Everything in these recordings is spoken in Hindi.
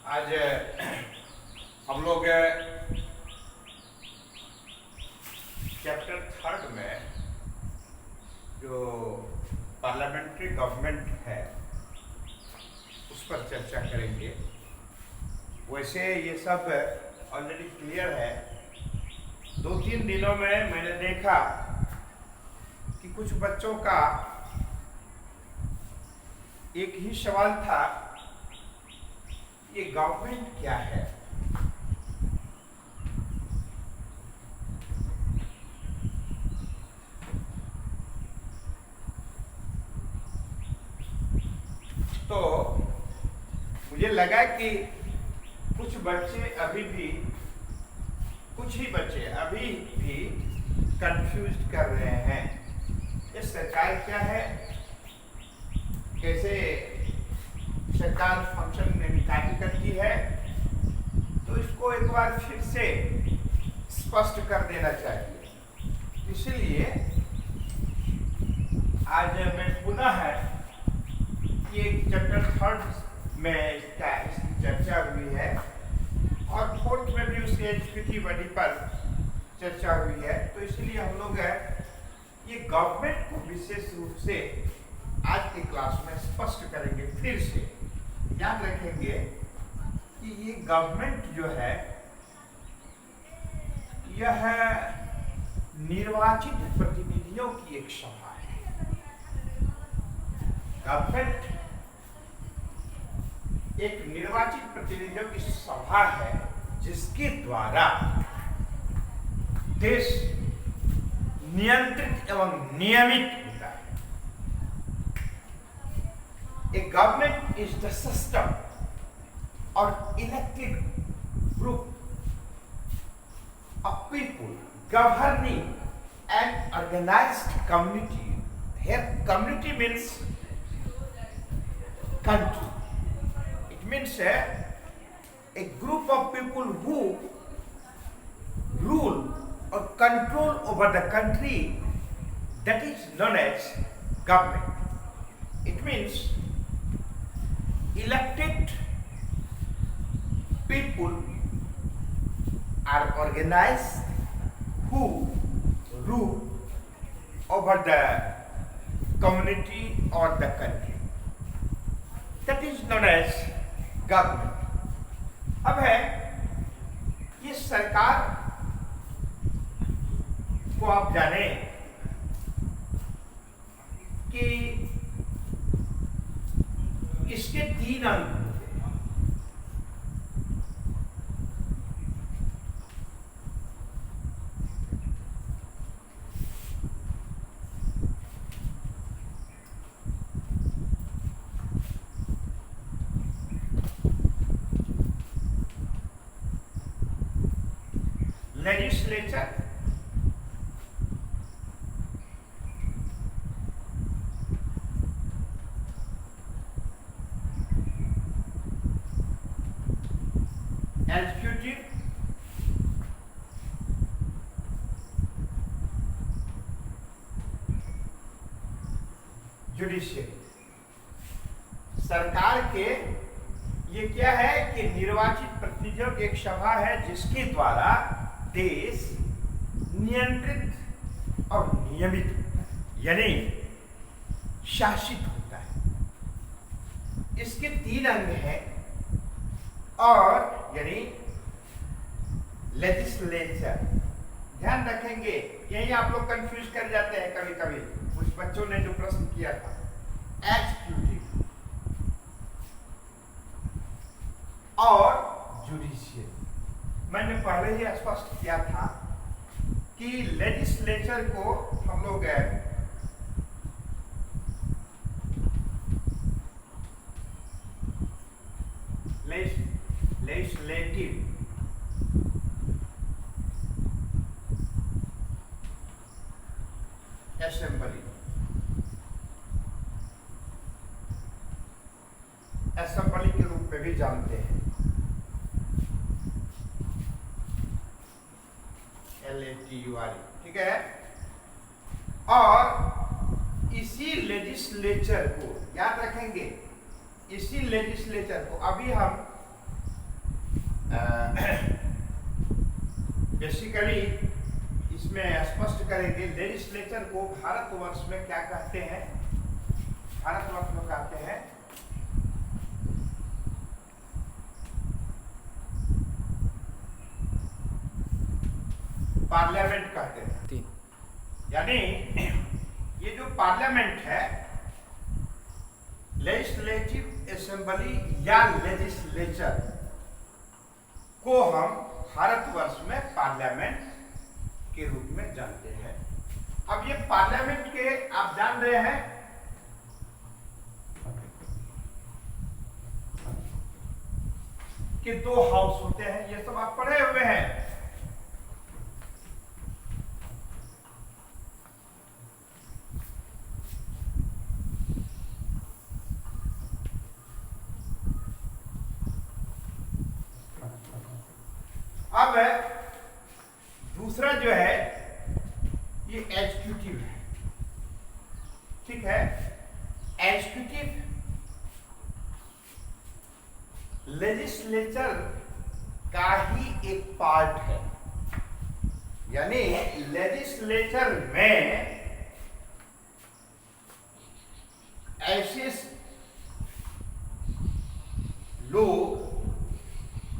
आज हम लोग चैप्टर 3 में जो पार्लियामेंट्री गवर्नमेंट है उस पर चर्चा करेंगे। वैसे ये सब ऑलरेडी क्लियर है। 2-3 दिनों में मैंने देखा कि कुछ बच्चों का एक ही सवाल था, ये गवर्नमेंट क्या है। तो मुझे लगा कि कुछ बच्चे अभी भी कंफ्यूज कर रहे हैं। ये सरकार क्या है, कैसे सरकार फंक्शन में कार्य करती है, तो इसको एक बार फिर से स्पष्ट कर देना चाहिए। इसलिए आज मैं पुनः ये चैप्टर 3 में इसकी चर्चा हुई है और 4th में भी उसकी एग्जीक्यूटिव बॉडी पर चर्चा हुई है। तो इसलिए हम लोग ये गवर्नमेंट को विशेष रूप से आज की क्लास में स्पष्ट करेंगे। फिर से याद रखेंगे कि ये गवर्नमेंट जो है यह निर्वाचित प्रतिनिधियों की एक सभा है। गवर्नमेंट एक निर्वाचित प्रतिनिधियों की सभा है जिसके द्वारा देश नियंत्रित एवं नियमित होता है। A government is the system or elected group of people governing an organized community. Here, community means country. It means a group of people who rule or control over the country, that is known as government. It means elected people are organized who rule over the community or the country. That is known as government. अब है ये सरकार को आप जाने कि इसके 3 अंग होते हैं। Legislature, executive, judiciary. सरकार के ये क्या है कि निर्वाचित प्रतिनिधियों की एक सभा है जिसके द्वारा देश नियंत्रित और नियमित होता है, यानी शासित होता है। इसके 3 अंग हैं और यानी लेजिस्लेचर। ध्यान रखेंगे, यही आप लोग कंफ्यूज कर जाते हैं कभी कभी। कुछ बच्चों ने जो प्रश्न किया था, एग्जीक्यूटिव और जुडिशियरी। मैंने पहले ही स्पष्ट किया था कि लेजिस्लेचर को हम लोग लेजिस्लेटिव असेंबली के रूप में भी जानते हैं। LATURE, ठीक है। और इसी लेजिस्लेचर को याद रखेंगे, इसी लेजिस्लेचर को अभी हम बेसिकली इसमें स्पष्ट करेंगे लेजिस्लेचर को भारतवर्ष में क्या कहते हैं। भारतवर्ष में कहते हैं पार्लियामेंट कहते हैं। यानी ये जो पार्लियामेंट है, लेजिस्लेटिव असेंबली या लेजिस्लेचर को हम भारतवर्ष में पार्लियामेंट के रूप में जानते हैं। अब ये पार्लियामेंट के आप जान रहे हैं कि 2 हाउस होते हैं, ये सब आप पढ़े हुए हैं। अब दूसरा जो है ये एग्जीक्यूटिव है, ठीक है। एग्जीक्यूटिव लेजिस्लेचर का ही एक पार्ट है। यानी लेजिस्लेचर में ऐसे लोग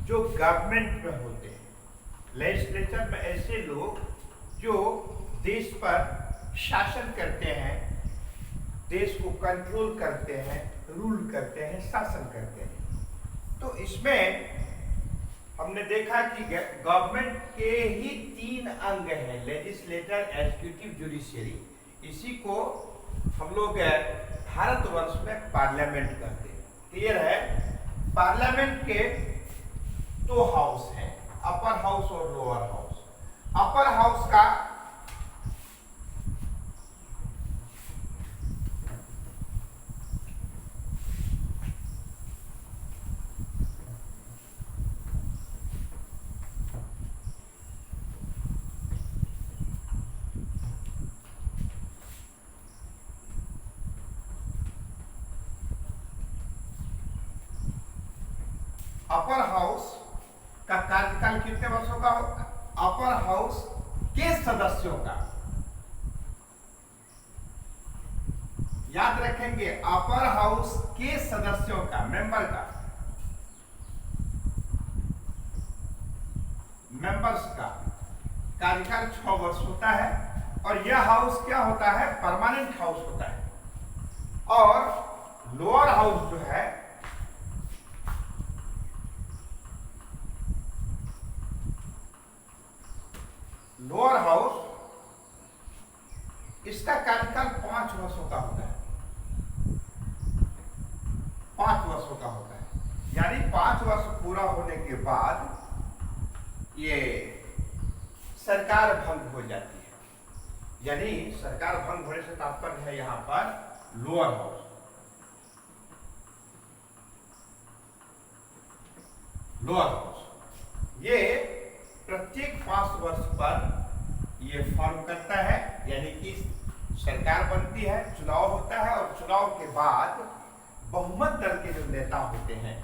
जो गवर्नमेंट में होते हैं, लेजिस्लेचर में ऐसे लोग जो देश पर शासन करते हैं, देश को कंट्रोल करते हैं, रूल करते हैं, शासन करते हैं। तो इसमें हमने देखा कि गवर्नमेंट के ही 3 अंग हैं, लेजिस्लेटर, एग्जीक्यूटिव, जुडिशियरी। इसी को हम लोग भारतवर्ष में पार्लियामेंट कहते हैं। क्लियर है। पार्लियामेंट के 2 हाउस हैं, अपर हाउस और लोअर हाउस। अपर हाउस का अपर हाउस का कार्यकाल कितने वर्षों का होगा? अपर हाउस के सदस्यों का, याद रखेंगे, अपर हाउस के सदस्यों का, मेंबर्स का कार्यकाल 6 वर्ष होता है। और यह हाउस क्या होता है? परमानेंट हाउस होता है। और लोअर हाउस जो है लोअर हाउस, इसका कार्यकाल 5 वर्षों का होता है। 5 वर्षों का होता है। यानी 5 वर्ष पूरा होने के बाद ये सरकार भंग हो जाती है। यानी सरकार भंग होने से तात्पर्य है यहां पर लोअर हाउस। लोअर हाउस ये प्रत्येक 5 वर्ष पर ये फॉर्म करता है। यानी कि सरकार बनती है, चुनाव होता है, और चुनाव के बाद बहुमत दल के जो नेता होते हैं,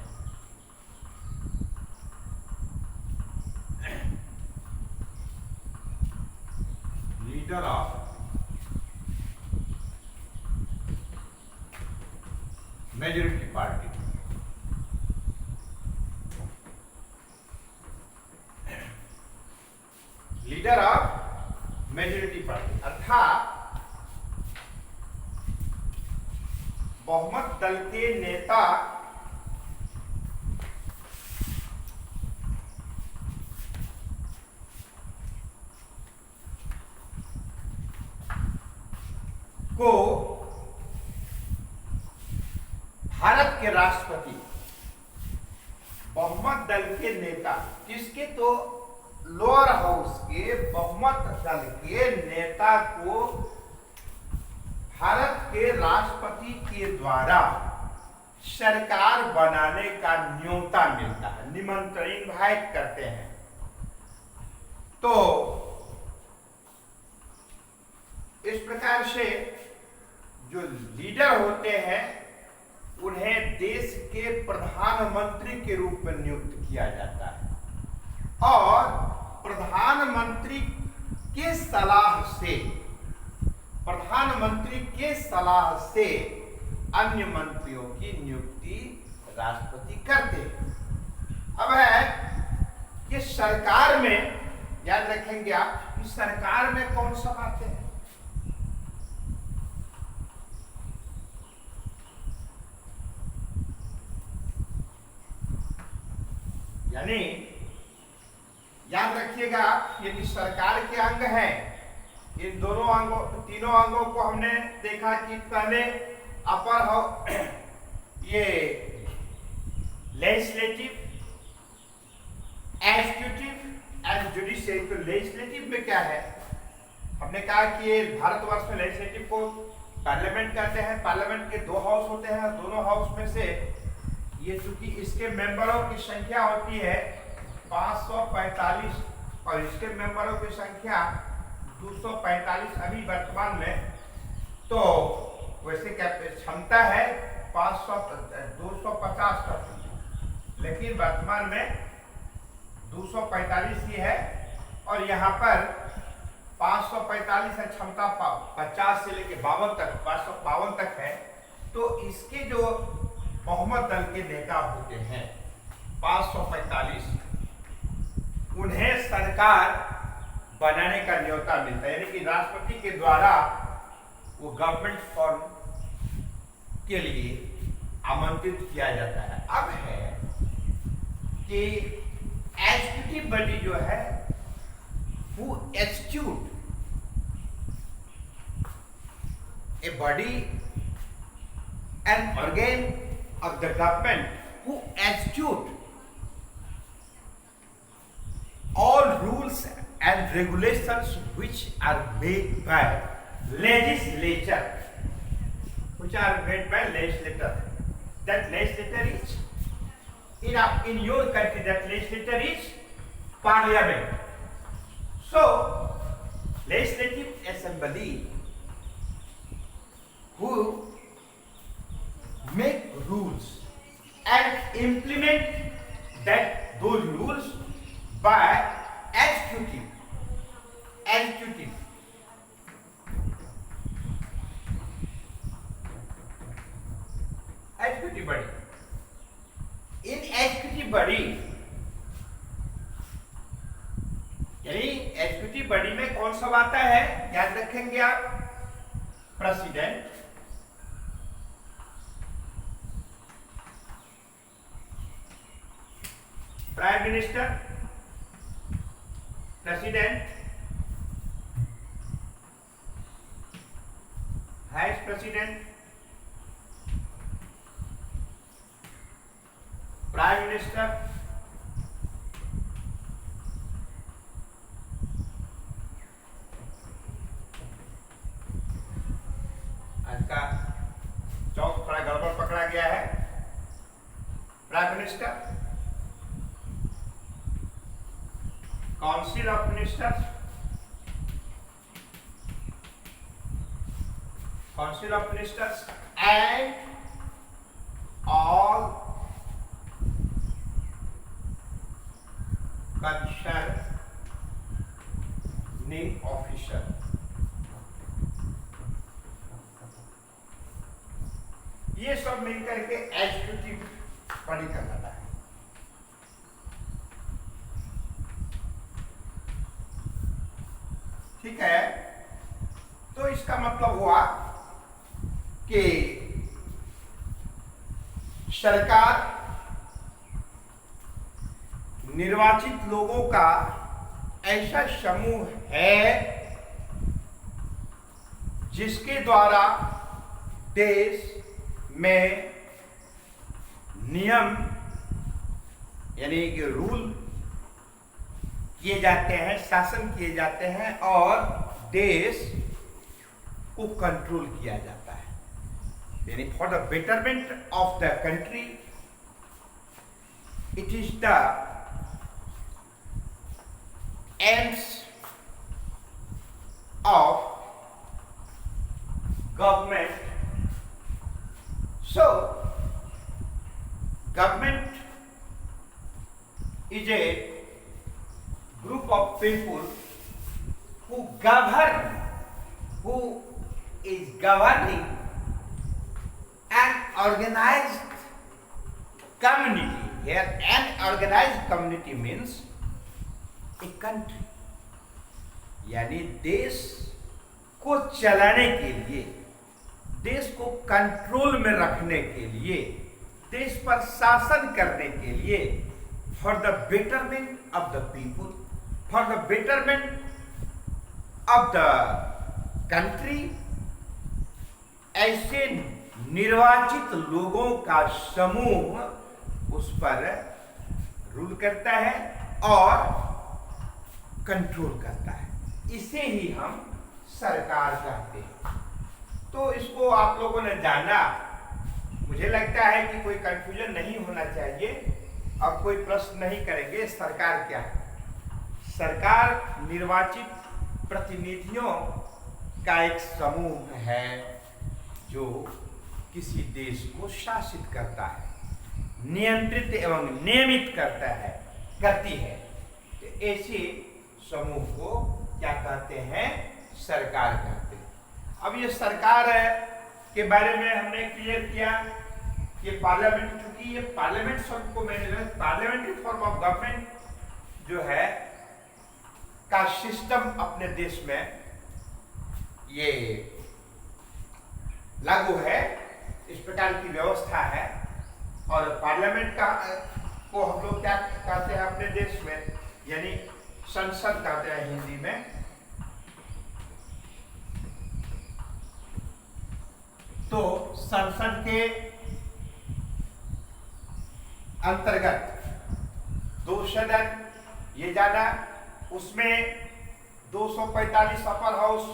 leader of majority party, leader of majority party अर्थात बहुमत दल के नेता को भारत के राष्ट्रपति, बहुमत दल के नेता, किसके? तो लोअर हाउस के बहुमत दल के नेता को भारत के राष्ट्रपति के द्वारा सरकार बनाने का न्योता मिलता है, निमंत्रण, इनवाइट करते हैं। तो इस प्रकार से जो लीडर होते हैं उन्हें देश के प्रधानमंत्री के रूप में नियुक्त किया जाता है। और प्रधानमंत्री के सलाह से, प्रधानमंत्री के सलाह से अन्य मंत्रियों की नियुक्ति राष्ट्रपति करते हैं। अब है कि सरकार में, याद रखेंगे आप कि सरकार में कौन सब आते हैं। यानी याद रखिएगा, यदि सरकार के अंग हैं, इन दोनों अंगों, तीनों अंगों को हमने देखा कि पहले अपर हाउस, ये लेजिस्लेटिव, एग्जीक्यूटिव एंड जुडिशियरी। तो लेजिस्लेटिव में क्या है, हमने कहा कि ये भारतवर्ष में लेजिस्लेटिव को पार्लियामेंट कहते हैं। पार्लियामेंट के दो हाउस होते हैं, दोनों हाउस में से ये चूंकि इसके मेंबरों की संख्या होती है 545 और इसके मेंबरों की संख्या 245 अभी वर्तमान में, तो वैसे क्या क्षमता है 250 तक, लेकिन वर्तमान में 245 ही है। और यहाँ पर 545 है क्षमता, 50 से लेके 52 तक, 552 तक है। तो इसके जो बहुमत दल के नेता होते हैं 545, उन्हें सरकार बनाने का न्योता मिलता है, यानी कि राष्ट्रपति के द्वारा वो गवर्नमेंट फॉर्म के लिए आमंत्रित किया जाता है। अब है कि एग्जीक्यूटिव बॉडी जो है वो execute a body an organ of the government who execute all rules and regulations which are made by legislature, which are made by legislator. That legislator is in your country, that legislator is parliament. So legislative assembly who make rules and implement those rules by executive body. In executive body, यानी executive body में कौन सा आता है, याद रखेंगे आप, president, prime minister, president, vice president, prime minister, आज का चौक थोड़ा गड़बड़ पकड़ा गया है। Prime minister, council of ministers, council of ministers and all concerning officer. ये सब मिलकर के एग्जीक्यूटिव बॉडी कहलाता है। ठीक है, तो इसका मतलब हुआ कि सरकार निर्वाचित लोगों का ऐसा समूह है जिसके द्वारा देश में नियम यानी कि रूल किए जाते हैं, शासन किए जाते हैं और देश को कंट्रोल किया जाता है। यानी for the betterment of the country, it is the AIIMS of government. So, government is a group of people who govern, who is governing an organized community. Here an organized community means a country, यानी देश को चलाने के लिए, देश को कंट्रोल में रखने के लिए, देश पर शासन करने के लिए, for the betterment of the people, for the betterment of the country, ऐसे निर्वाचित लोगों का समूह उस पर रूल करता है और कंट्रोल करता है। इसे ही हम सरकार कहते हैं। तो इसको आप लोगों ने जाना, मुझे लगता है कि कोई कंफ्यूजन नहीं होना चाहिए और कोई प्रश्न नहीं करेंगे। सरकार क्या है? सरकार निर्वाचित प्रतिनिधियों का एक समूह है जो किसी देश को शासित करता है, नियंत्रित एवं नियमित करती है। तो ऐसे समूह को क्या कहते हैं? सरकार कहते हैं। अब ये सरकार के बारे में हमने क्लियर किया कि पार्लियामेंट, चूंकि ये पार्लियामेंट शब्द को मैंने पार्लियामेंट्री फॉर्म ऑफ गवर्नमेंट जो है का सिस्टम अपने देश में ये लागू है, इस प्रकार की व्यवस्था है। और पार्लियामेंट का को हम लोग क्या कहते हैं अपने देश में, यानी संसद कहते हैं हिंदी में। तो संसद के अंतर्गत 2 सदन ये जाना, उसमें 245 अपर हाउस,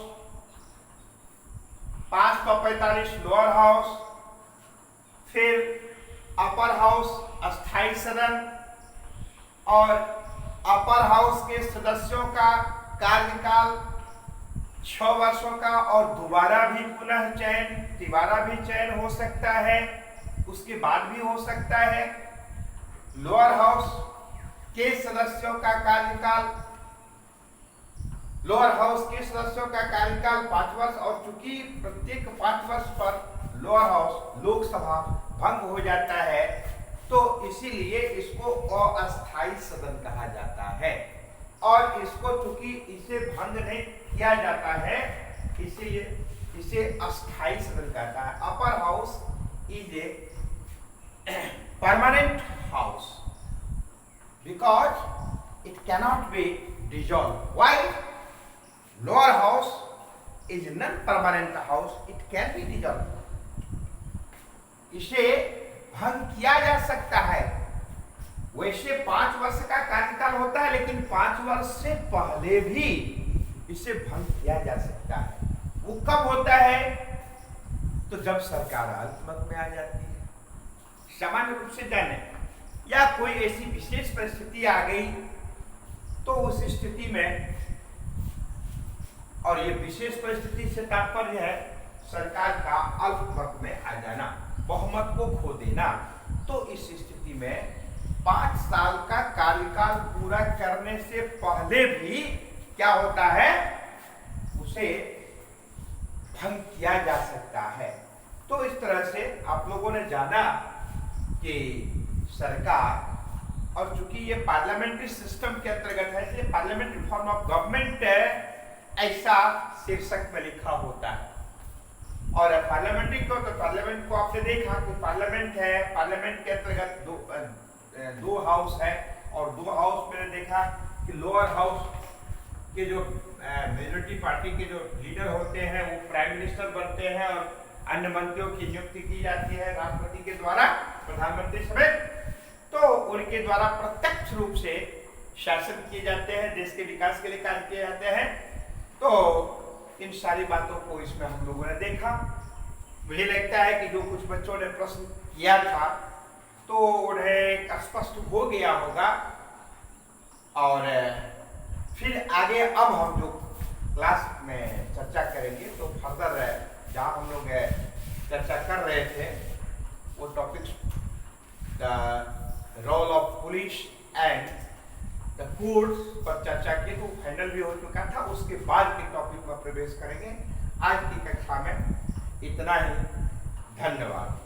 545 लोअर हाउस, फिर अपर हाउस अस्थायी सदन, और अपर हाउस के सदस्यों का कार्यकाल 6 वर्षों का और दोबारा भी पुनः चयन, तिबारा भी चयन हो सकता है, उसके बाद भी हो सकता है। लोअर हाउस के सदस्यों का कार्यकाल, लोअर हाउस के सदस्यों का कार्यकाल 5 वर्ष, और चूंकि प्रत्येक 5 वर्ष पर लोअर हाउस लोकसभा भंग हो जाता है, तो इसीलिए इसको अस्थायी सदन कहा जाता है। और इसको चूंकि इसे भंग नहीं किया जाता है, इसीलिए इसे अस्थायी सदन कहता है। Upper house is a permanent house because it cannot be dissolve, while lower house is non permanent house, it can be dissolve. इसे भंग किया जा सकता है। वैसे 5 वर्ष का कार्यकाल होता है, लेकिन 5 वर्ष से पहले भी इसे भंग किया जा सकता है। वो कब होता है? तो जब सरकार अल्पमत में आ जाती है, सामान्य रूप से जाने, या कोई ऐसी विशेष परिस्थिति आ गई, तो उस स्थिति में, और ये विशेष परिस्थिति से तात्पर्य है सरकार का अल्पमत में आ जाना, बहुमत को खो देना। तो इस स्थिति में 5 साल का कार्यकाल पूरा करने से पहले भी क्या होता है? उसे भंग किया जा सकता है। तो इस तरह से आप लोगों ने जाना कि सरकार, और चूंकि ये पार्लियामेंट्री सिस्टम के अंतर्गत है, इसलिए पार्लियामेंट्री फॉर्म ऑफ गवर्नमेंट ऐसा शीर्षक में लिखा होता है। और पार्लियामेंट्री को, तो पार्लियामेंट को आपने देखा कि पार्लियामेंट है, पार्लियामेंट के अंतर्गत दो हाउस है, और 2 हाउस मैंने देखा कि लोअर हाउस के जो मेजोरिटी पार्टी के जो लीडर होते हैं वो प्राइम मिनिस्टर बनते हैं, और अन्य मंत्रियों की नियुक्ति की जाती है राष्ट्रपति के द्वारा, प्रधानमंत्री समेत। तो उनके द्वारा प्रत्यक्ष रूप से शासन किए जाते हैं, देश के विकास के लिए कार्य किए जाते हैं। तो इन सारी बातों को इसमें हम लोगों ने देखा। मुझे लगता है कि जो कुछ बच्चों ने प्रश्न किया था तो उन्हें स्पष्ट हो गया होगा। और फिर आगे अब हम जो क्लास में चर्चा करेंगे, तो फर्दर जहाँ हम लोग चर्चा कर रहे थे वो topics, the role of police and the course पर चर्चा की तो फाइनल भी हो चुका था। उसके बाद के टॉपिक में प्रवेश करेंगे। आज की कक्षा में इतना ही। धन्यवाद।